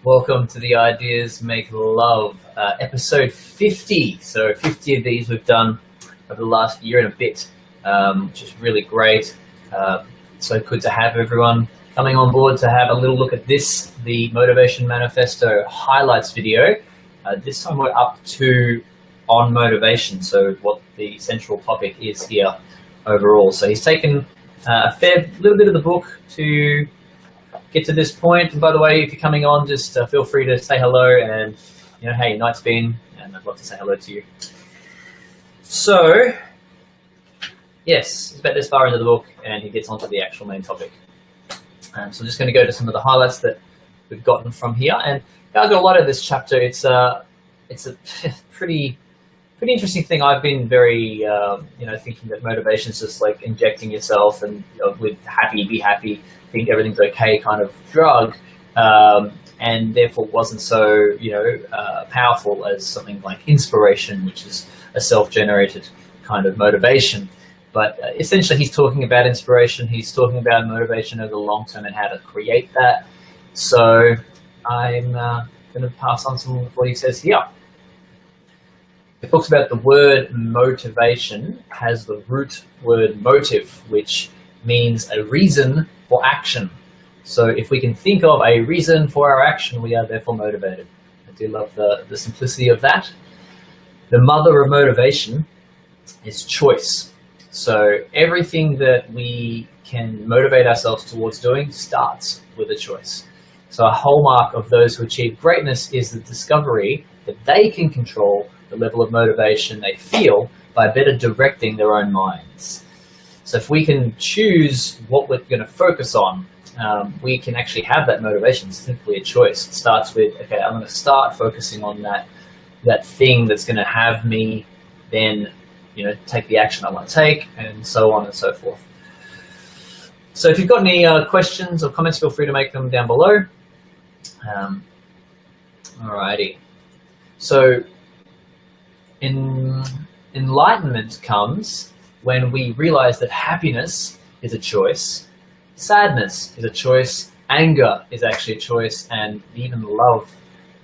Welcome to the Ideas Make Love, episode 50. So 50 of these we've done over the last year and a bit, which is really great. So good to have everyone coming on board to have a little look at this, the Motivation Manifesto highlights video. This time we're up to on motivation, so what the central topic is here overall. So he's taken a fair little bit of the book to get to this point. And by the way, if you're coming on, just feel free to say hello and, hey, night's been, and I'd love to say hello to you. So, yes, it's about this far into the book, and he gets onto the actual main topic. So I'm just going to go to some of the highlights that we've gotten from here. And I've got a lot of this chapter. It's a pretty interesting thing. I've been very, thinking that motivation is just like injecting yourself and with be happy, think everything's okay kind of drug, and therefore wasn't so, powerful as something like inspiration, which is a self-generated kind of motivation. But essentially he's talking about inspiration, he's talking about motivation over the long term and how to create that. So I'm going to pass on some of what he says here. It talks about the word motivation has the root word motive, which means a reason for action. So if we can think of a reason for our action, we are therefore motivated. I do love the simplicity of that. The mother of motivation is choice. So everything that we can motivate ourselves towards doing starts with a choice. So a hallmark of those who achieve greatness is the discovery that they can control the level of motivation they feel by better directing their own minds. So if we can choose what we're going to focus on, we can actually have that motivation. It's simply a choice. It starts with, okay, I'm going to start focusing on that thing that's going to have me then, take the action I want to take, and so on and so forth. So if you've got any questions or comments, feel free to make them down below. Alrighty. So enlightenment comes when we realize that happiness is a choice, sadness is a choice, anger is actually a choice, and even love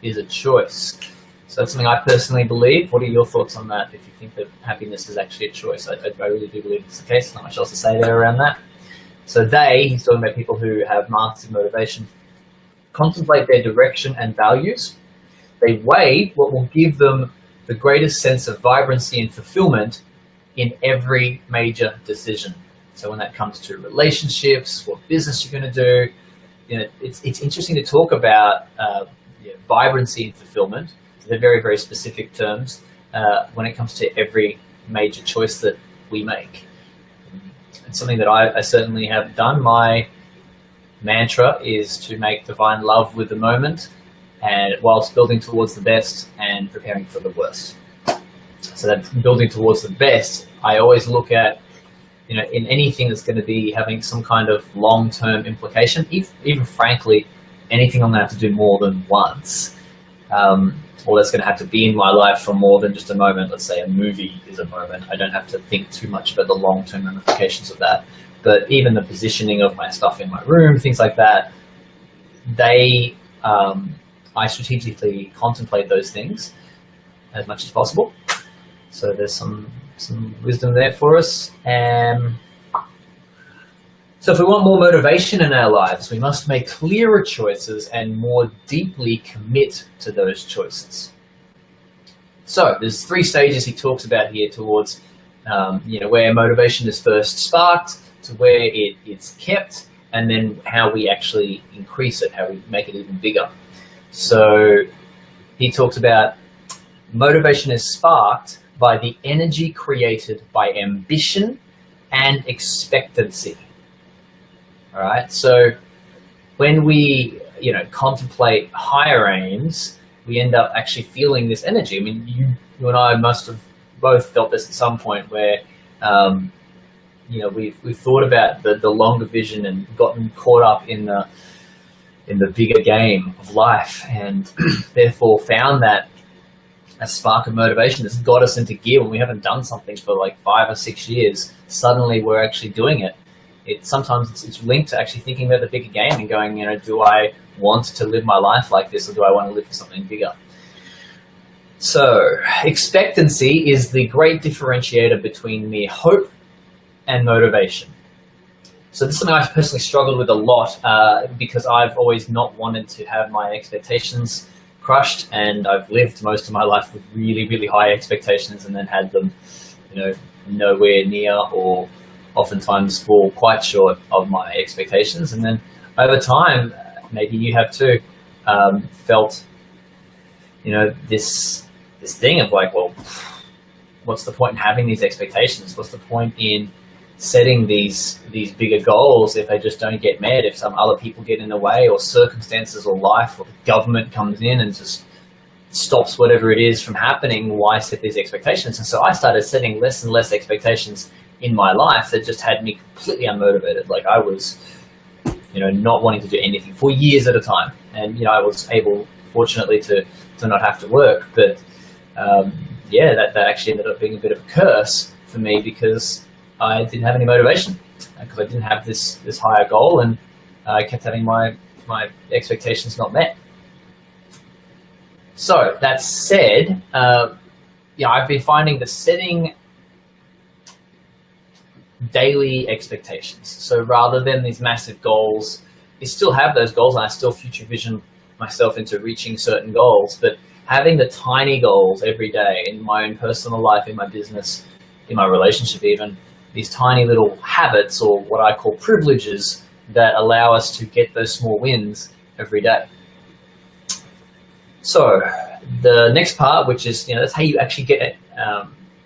is a choice. So that's something I personally believe. What are your thoughts on that, if you think that happiness is actually a choice? I really do believe it's the case. Not much else to say there around that. So he's talking about people who have mastered motivation, contemplate their direction and values. They weigh what will give them the greatest sense of vibrancy and fulfillment in every major decision. So when that comes to relationships, what business you're going to do, it's interesting to talk about vibrancy and fulfillment. So they're very, very specific terms when it comes to every major choice that we make. It's something that I certainly have done. My mantra is to make divine love with the moment, and whilst building towards the best and preparing for the worst. So that building towards the best, I always look at, in anything that's going to be having some kind of long-term implication, even frankly, anything I'm going to have to do more than once, or that's going to have to be in my life for more than just a moment. Let's say a movie is a moment. I don't have to think too much about the long-term ramifications of that. But even the positioning of my stuff in my room, things like that, I strategically contemplate those things as much as possible. So there's some wisdom there for us. So if we want more motivation in our lives, we must make clearer choices and more deeply commit to those choices. So there's 3 stages he talks about here towards, where motivation is first sparked, to where it's kept, and then how we actually increase it, how we make it even bigger. So he talks about motivation is sparked by the energy created by ambition and expectancy. All right. So when we, contemplate higher aims, we end up actually feeling this energy. I mean, you and I must have both felt this at some point where, we've thought about the longer vision and gotten caught up in the bigger game of life, and therefore found that a spark of motivation that's got us into gear when we haven't done something for like 5 or 6 years. Suddenly we're actually doing it. sometimes it's linked to actually thinking about the bigger game and going, do I want to live my life like this, or do I want to live for something bigger? So expectancy is the great differentiator between mere hope and motivation. So this is something I've personally struggled with a lot because I've always not wanted to have my expectations crushed, and I've lived most of my life with really, really high expectations and then had them, nowhere near or oftentimes fall quite short of my expectations. And then over time, maybe you have too, felt, this thing of like, well, what's the point in having these expectations? What's the point in setting these bigger goals if they just don't get met, if some other people get in the way, or circumstances or life or the government comes in and just stops whatever it is from happening? Why set these expectations? And so I started setting less and less expectations in my life that just had me completely unmotivated. Like I was, not wanting to do anything for years at a time. And, I was able, fortunately, to not have to work. But that actually ended up being a bit of a curse for me because I didn't have any motivation, because I didn't have this higher goal, and I kept having my expectations not met. So that said, I've been finding that setting daily expectations. So rather than these massive goals, I still have those goals and I still future vision myself into reaching certain goals, but having the tiny goals every day in my own personal life, in my business, in my relationship even, these tiny little habits, or what I call privileges, that allow us to get those small wins every day. So the next part, which is, that's how you actually get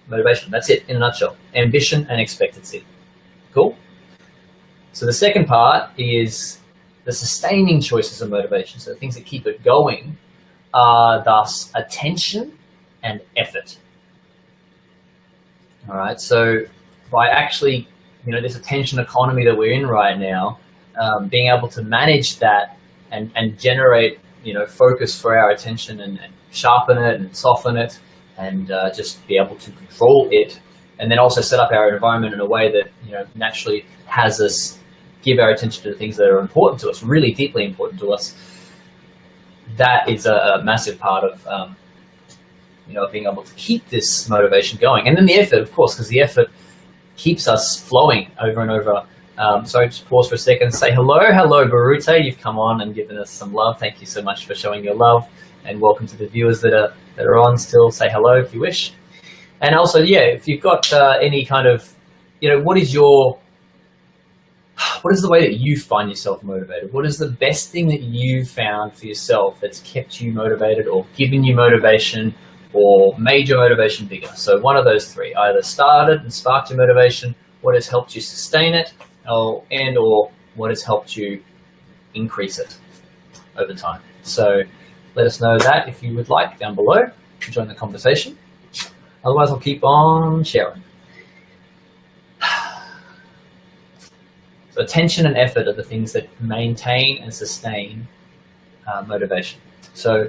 motivation. That's it in a nutshell: ambition and expectancy. Cool. So the second part is the sustaining choices of motivation. So the things that keep it going are thus attention and effort. All right. So by actually, this attention economy that we're in right now, being able to manage that and generate, focus for our attention and sharpen it and soften it, and just be able to control it, and then also set up our environment in a way that, naturally has us give our attention to the things that are important to us, really deeply important to us. That is a massive part of, being able to keep this motivation going. And then the effort, of course, because the effort keeps us flowing over and over. So just pause for a second and say hello, Barute. You've come on and given us some love. Thank you so much for showing your love, and welcome to the viewers that are on still. Say hello if you wish. And also, if you've got any kind of, what is the way that you find yourself motivated? What is the best thing that you've found for yourself that's kept you motivated, or given you motivation, or made your motivation bigger? So one of those three: either started and sparked your motivation, what has helped you sustain it, or what has helped you increase it over time. So let us know that if you would like down below to join the conversation. Otherwise, I'll keep on sharing. So attention and effort are the things that maintain and sustain motivation. So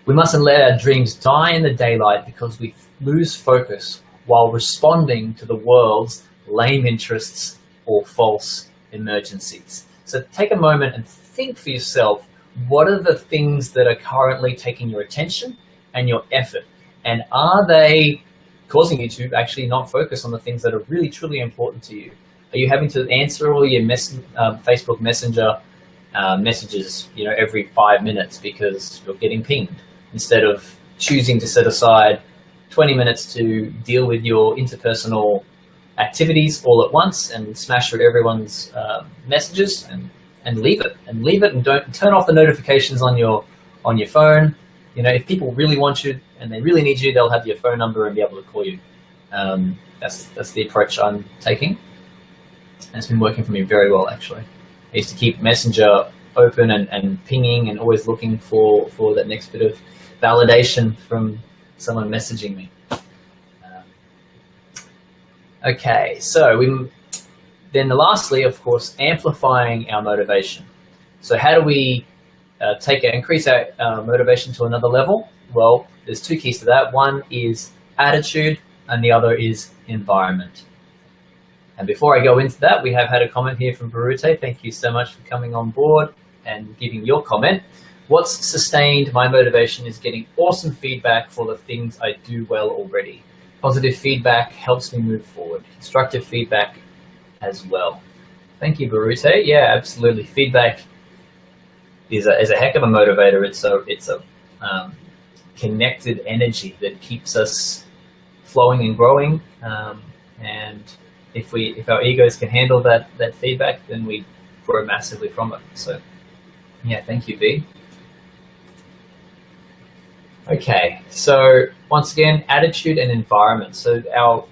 we mustn't let our dreams die in the daylight because we lose focus while responding to the world's lame interests or false emergencies. So take a moment and think for yourself, what are the things that are currently taking your attention and your effort? And are they causing you to actually not focus on the things that are really, truly important to you? Are you having to answer all your Facebook Messenger messages, every 5 minutes because you're getting pinged, instead of choosing to set aside 20 minutes to deal with your interpersonal activities all at once and smash through everyone's messages and leave it and don't turn off the notifications on your phone? If people really want you and they really need you, they'll have your phone number and be able to call you. That's the approach I'm taking. And it's been working for me very well, actually. I used to keep Messenger open and pinging and always looking for that next bit of validation from someone messaging me. Okay, so then lastly, of course, amplifying our motivation. So how do we increase our motivation to another level? Well, there's two keys to that. One is attitude and the other is environment. And before I go into that, we have had a comment here from Barute. Thank you so much for coming on board and giving your comment. What's sustained my motivation is getting awesome feedback for the things I do well already. Positive feedback helps me move forward. Constructive feedback as well. Thank you, Barute. Yeah, absolutely. Feedback is a heck of a motivator. It's a connected energy that keeps us flowing and growing. And if our egos can handle that feedback, then we grow massively from it. So, yeah, thank you, V. Okay, so once again, attitude and environment. So the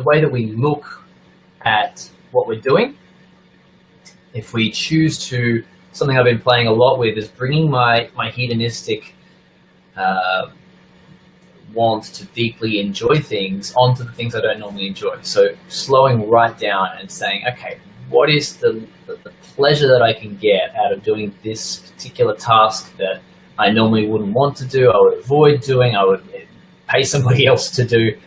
way that we look at what we're doing, if we choose to, something I've been playing a lot with is bringing my hedonistic want to deeply enjoy things onto the things I don't normally enjoy. So slowing right down and saying, okay, what is the pleasure that I can get out of doing this particular task that I normally wouldn't want to do, I would avoid doing, I would pay somebody else to do,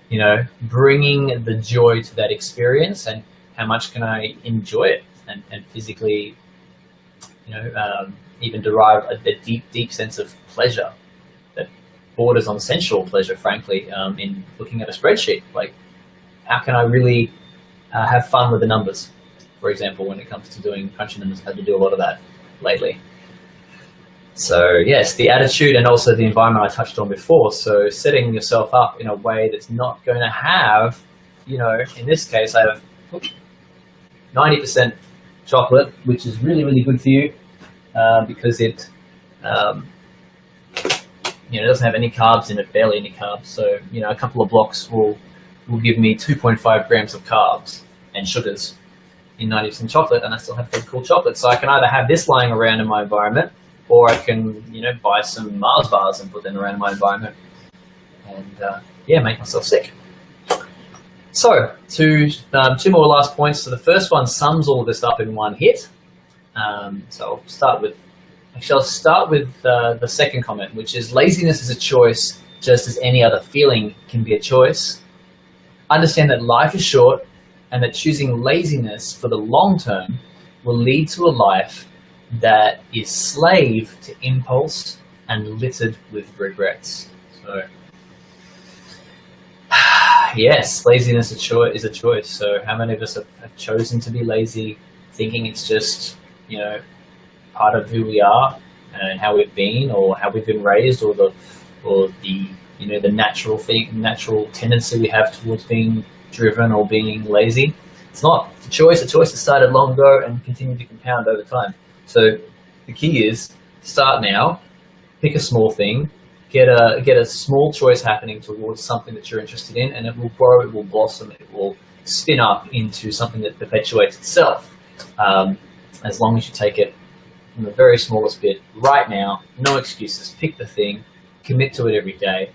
you know, bringing the joy to that experience, and how much can I enjoy it and physically, you know, even derive a deep sense of pleasure that borders on sensual pleasure, frankly, in looking at a spreadsheet. Like, how can I really have fun with the numbers, for example, when it comes to doing crunching numbers? I've had to do a lot of that lately. So yes, the attitude and also the environment I touched on before. So setting yourself up in a way that's not going to have, you know, in this case, I have 90% chocolate, which is really, really good for you because it, you know, doesn't have any carbs in it, barely any carbs. So, you know, a couple of blocks will give me 2.5 grams of carbs and sugars in 90% chocolate, and I still have good, cool chocolate. So I can either have this lying around in my environment, or I can, you know, buy some Mars bars and put them around my environment and, yeah, make myself sick. So, two more last points. So the first one sums all of this up in one hit. So I'll start with the second comment, which is laziness is a choice just as any other feeling can be a choice. Understand that life is short and that choosing laziness for the long term will lead to a life that is slave to impulse and littered with regrets. So, yes, laziness is a choice. So how many of us have chosen to be lazy, thinking it's just, you know, part of who we are and how we've been, or how we've been raised, or the you know, the natural tendency we have towards being driven or being lazy. It's not. It's a choice. A choice that started long ago and continued to compound over time. So the key is start now, pick a small thing, get a small choice happening towards something that you're interested in, and it will grow, it will blossom, it will spin up into something that perpetuates itself. As long as you take it from the very smallest bit right now, no excuses, pick the thing, commit to it every day.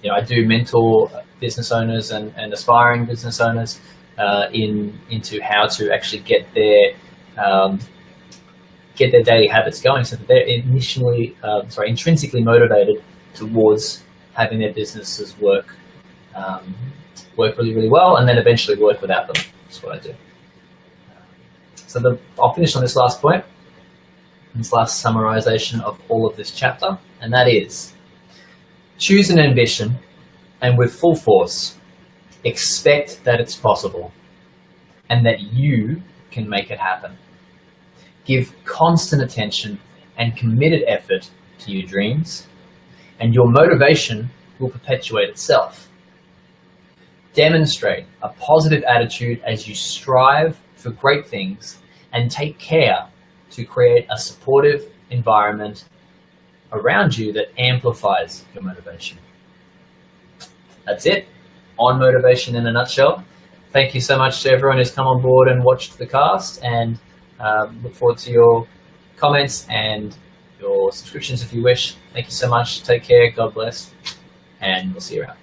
You know, I do mentor business owners and aspiring business owners into how to actually get their daily habits going, so that they're intrinsically motivated towards having their businesses work really, really well, and then eventually work without them. That's what I do. So I'll finish on this last point, this last summarization of all of this chapter, and that is: choose an ambition, and with full force, expect that it's possible, and that you can make it happen. Give constant attention and committed effort to your dreams, and your motivation will perpetuate itself. Demonstrate a positive attitude as you strive for great things, and take care to create a supportive environment around you that amplifies your motivation. That's it on motivation in a nutshell. Thank you so much to everyone who's come on board and watched the cast, and look forward to your comments and your subscriptions if you wish. Thank you so much. Take care. God bless. And we'll see you around.